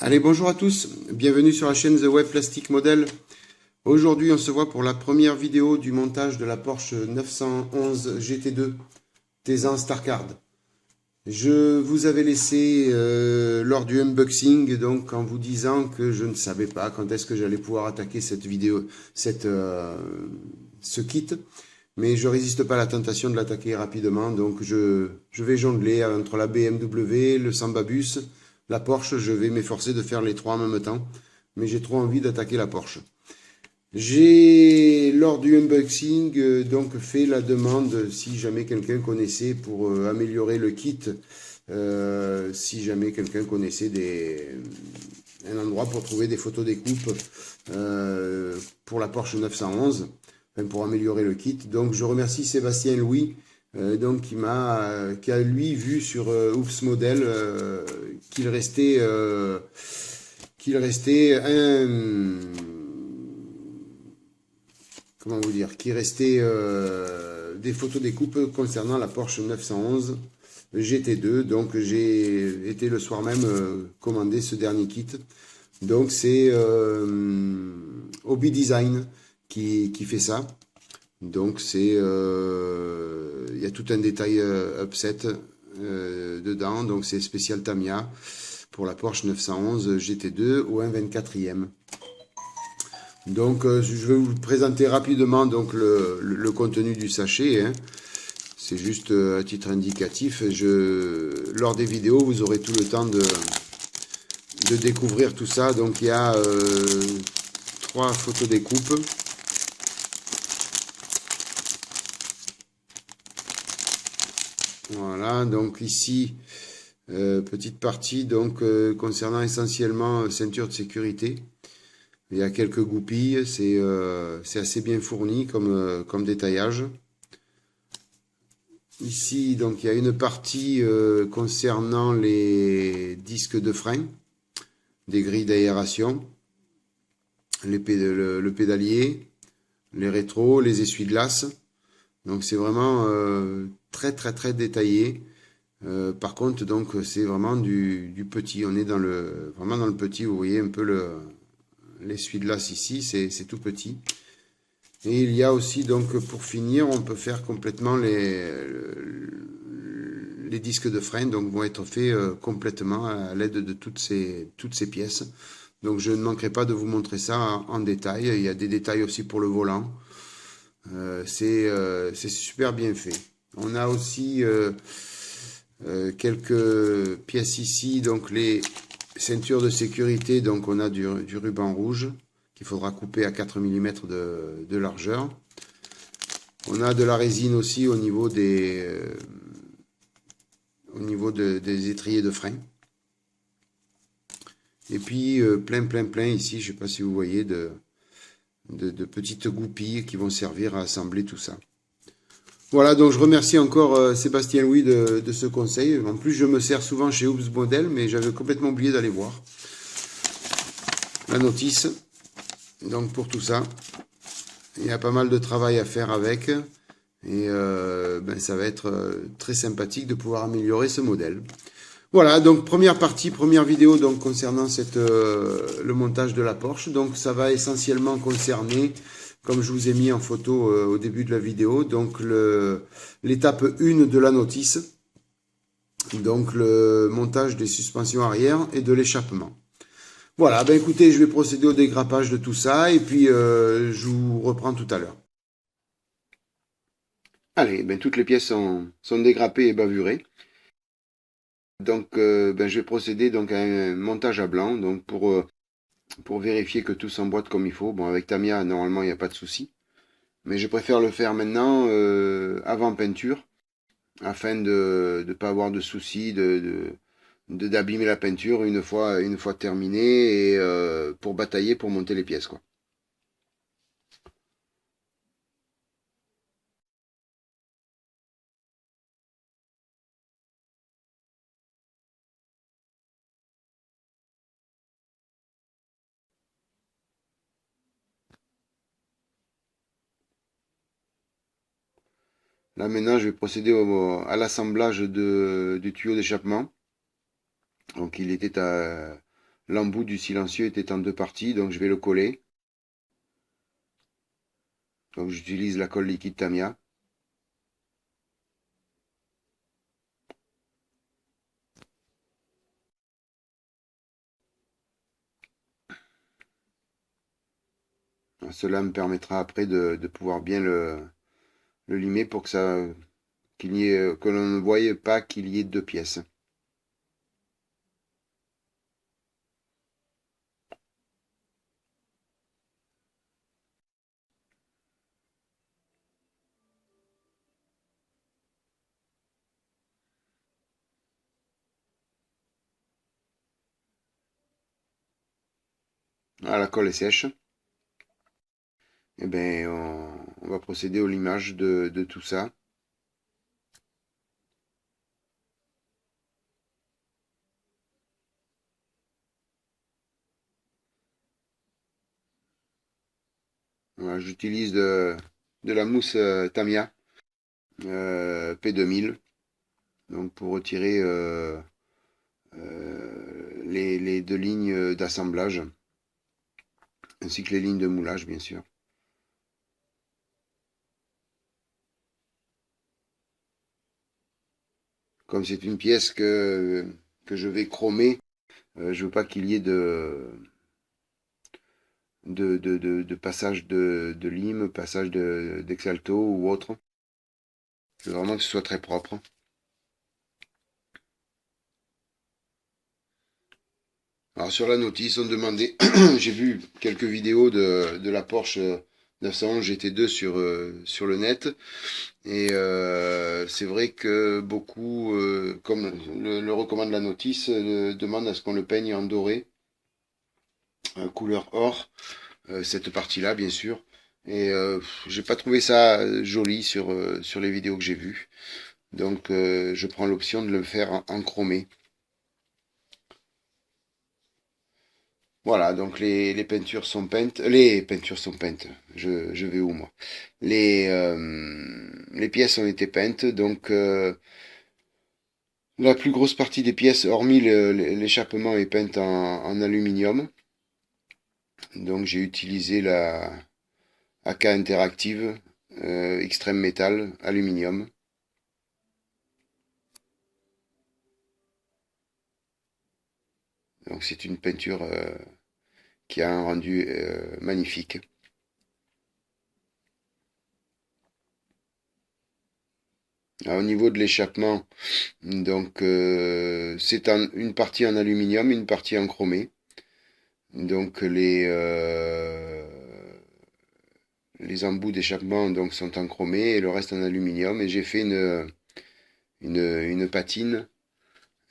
Allez, bonjour à tous, bienvenue sur la chaîne The Web Plastic Model. Aujourd'hui, on se voit pour la première vidéo du montage de la Porsche 911 GT2 Taycan Starcard. Je vous avais laissé lors du unboxing, donc en vous disant que je ne savais pas quand est-ce que j'allais pouvoir attaquer cette vidéo, ce kit, mais je résiste pas à la tentation de l'attaquer rapidement, donc je vais jongler entre la BMW, le Samba Bus, la Porsche. Je vais m'efforcer de faire les trois en même temps, mais j'ai trop envie d'attaquer la Porsche. J'ai, lors du unboxing, donc fait la demande si jamais quelqu'un connaissait pour améliorer le kit, si jamais quelqu'un connaissait un endroit pour trouver des photos découpes pour la Porsche 911, enfin pour améliorer le kit. Donc je remercie Sébastien Louis, donc qui a lui vu sur Oops Model qu'il restait comment vous dire, qu'il restait des photos découpes concernant la Porsche 911 GT2. Donc j'ai été le soir même commander ce dernier kit. Donc c'est Hobby Design qui fait ça. Donc c'est il y a tout un détail upset dedans. Donc c'est spécial Tamiya pour la Porsche 911 GT2 au 1/24e. Donc je vais vous présenter rapidement donc le contenu du sachet, hein. C'est juste à titre indicatif. Lors des vidéos, vous aurez tout le temps de découvrir tout ça. Donc il y a 3 photos découpes. Voilà, donc ici, petite partie donc concernant essentiellement ceinture de sécurité. Il y a quelques goupilles, c'est assez bien fourni comme détaillage. Ici, donc, il y a une partie concernant les disques de frein, des grilles d'aération, le pédalier, les rétros, les essuie-glaces. Donc c'est vraiment très très très détaillé. Par contre, donc c'est vraiment du petit. On est vraiment dans le petit. Vous voyez un peu l'essuie-glace ici, c'est tout petit. Et il y a aussi, donc, pour finir, on peut faire complètement les disques de frein, donc vont être faits complètement à l'aide de toutes ces pièces. Donc, je ne manquerai pas de vous montrer ça en détail. Il y a des détails aussi pour le volant. C'est super bien fait. On a aussi quelques pièces ici, donc les ceintures de sécurité. Donc, on a du ruban rouge qu'il faudra couper à 4 mm de largeur. On a de la résine aussi au niveau des étriers de frein. Et puis plein ici, je ne sais pas si vous voyez, de petites goupilles qui vont servir à assembler tout ça. Voilà, donc je remercie encore Sébastien Louis de ce conseil. En plus, je me sers souvent chez Oops Model, mais j'avais complètement oublié d'aller voir la notice. Donc pour tout ça, il y a pas mal de travail à faire avec. Et ça va être très sympathique de pouvoir améliorer ce modèle. Voilà, donc première partie, première vidéo donc concernant le montage de la Porsche. Donc ça va essentiellement concerner, comme je vous ai mis en photo au début de la vidéo, donc l'étape 1 de la notice. Donc le montage des suspensions arrière et de l'échappement. Voilà, ben écoutez, je vais procéder au dégrappage de tout ça et puis je vous reprends tout à l'heure. Allez, ben toutes les pièces sont dégrappées et bavurées. Donc je vais procéder donc à un montage à blanc donc pour vérifier que tout s'emboîte comme il faut. Bon, avec Tamiya, normalement, il n'y a pas de souci. Mais je préfère le faire maintenant avant peinture afin de ne pas avoir de soucis d'abîmer la peinture une fois terminée et pour batailler pour monter les pièces, quoi. Là maintenant, je vais procéder à l'assemblage du tuyau d'échappement. Donc il était l'embout du silencieux était en deux parties, donc je vais le coller. Donc j'utilise la colle liquide Tamiya. Cela me permettra après de pouvoir bien le limer pour que ça qu'il y ait, que l'on ne voie pas qu'il y ait deux pièces. Ah, la colle est sèche. Et bien, on va procéder au limage de tout ça. Voilà, j'utilise de la mousse Tamiya P2000, donc pour retirer les deux lignes d'assemblage, ainsi que les lignes de moulage, bien sûr. Comme c'est une pièce que je vais chromer, je veux pas qu'il y ait de passage de lime, passage d'exalto ou autre. Je veux vraiment que ce soit très propre. Alors sur la notice, on demandait, j'ai vu quelques vidéos de la Porsche 911 GT2 sur le net, et c'est vrai que beaucoup, comme le recommande la notice, demandent à ce qu'on le peigne en doré, couleur or, cette partie-là bien sûr. Et j'ai pas trouvé ça joli sur les vidéos que j'ai vues. Donc je prends l'option de le faire en chromé. Voilà, donc les peintures sont peintes. Les peintures sont peintes. Je vais où moi? Les pièces ont été peintes, donc la plus grosse partie des pièces, hormis l'échappement, est peinte en aluminium. Donc j'ai utilisé la AK Interactive Extreme Metal Aluminium. Donc c'est une peinture qui a un rendu magnifique. Alors, au niveau de l'échappement, donc c'est une partie en aluminium, une partie en chromé. Donc les embouts d'échappement donc sont en chromé et le reste en aluminium. Et j'ai fait une patine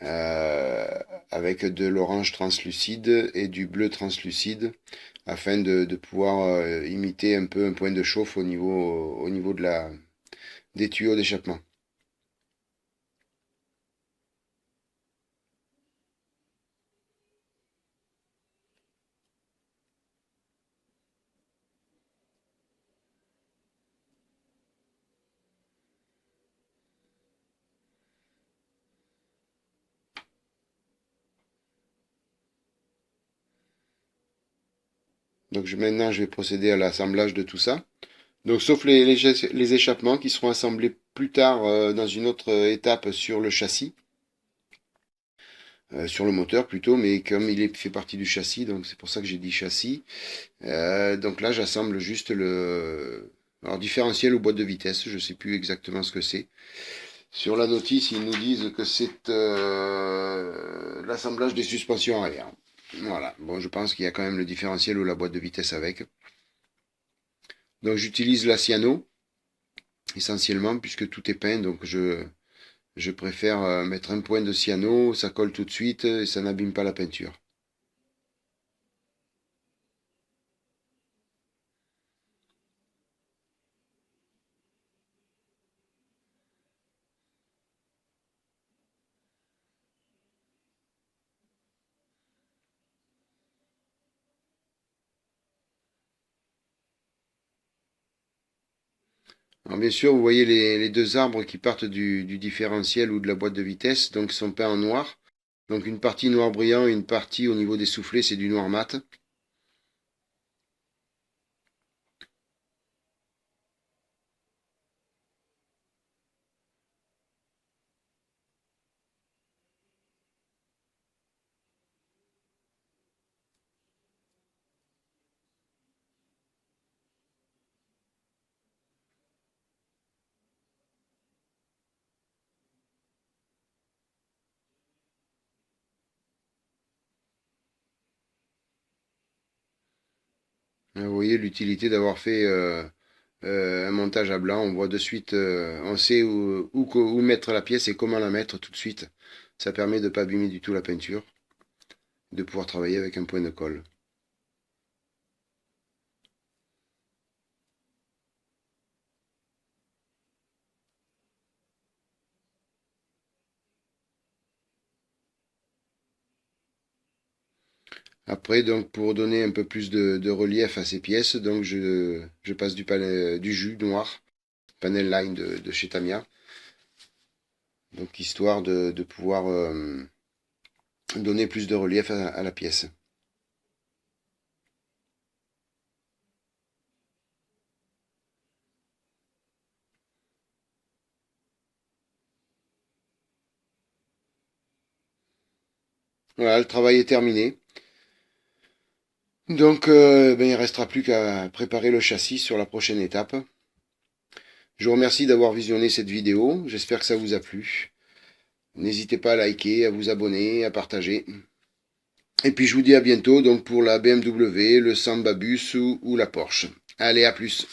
euh, avec de l'orange translucide et du bleu translucide afin de pouvoir imiter un peu un point de chauffe au niveau des tuyaux d'échappement. Donc maintenant je vais procéder à l'assemblage de tout ça. Donc sauf les échappements qui seront assemblés plus tard dans une autre étape sur le châssis. Sur le moteur plutôt, mais comme fait partie du châssis, donc c'est pour ça que j'ai dit châssis. Donc là, j'assemble juste alors différentiel ou boîte de vitesse, je sais plus exactement ce que c'est. Sur la notice, ils nous disent que c'est l'assemblage des suspensions arrière. Voilà, bon, je pense qu'il y a quand même le différentiel ou la boîte de vitesse avec. Donc j'utilise la cyano, essentiellement, puisque tout est peint, donc je préfère mettre un point de cyano, ça colle tout de suite et ça n'abîme pas la peinture. Alors bien sûr, vous voyez les deux arbres qui partent du différentiel ou de la boîte de vitesse, donc ils sont peints en noir. Donc une partie noir brillant et une partie au niveau des soufflets, c'est du noir mat. Vous voyez l'utilité d'avoir fait un montage à blanc. On voit de suite, on sait où mettre la pièce et comment la mettre tout de suite. Ça permet de ne pas abîmer du tout la peinture, de pouvoir travailler avec un point de colle. Après, donc, pour donner un peu plus de relief à ces pièces, donc je passe du jus noir, panel line de chez Tamiya. Donc, histoire de pouvoir donner plus de relief à la pièce. Voilà, le travail est terminé. Donc, ben, il ne restera plus qu'à préparer le châssis sur la prochaine étape. Je vous remercie d'avoir visionné cette vidéo. J'espère que ça vous a plu. N'hésitez pas à liker, à vous abonner, à partager. Et puis je vous dis à bientôt donc pour la BMW, le Samba Bus ou la Porsche. Allez, à plus.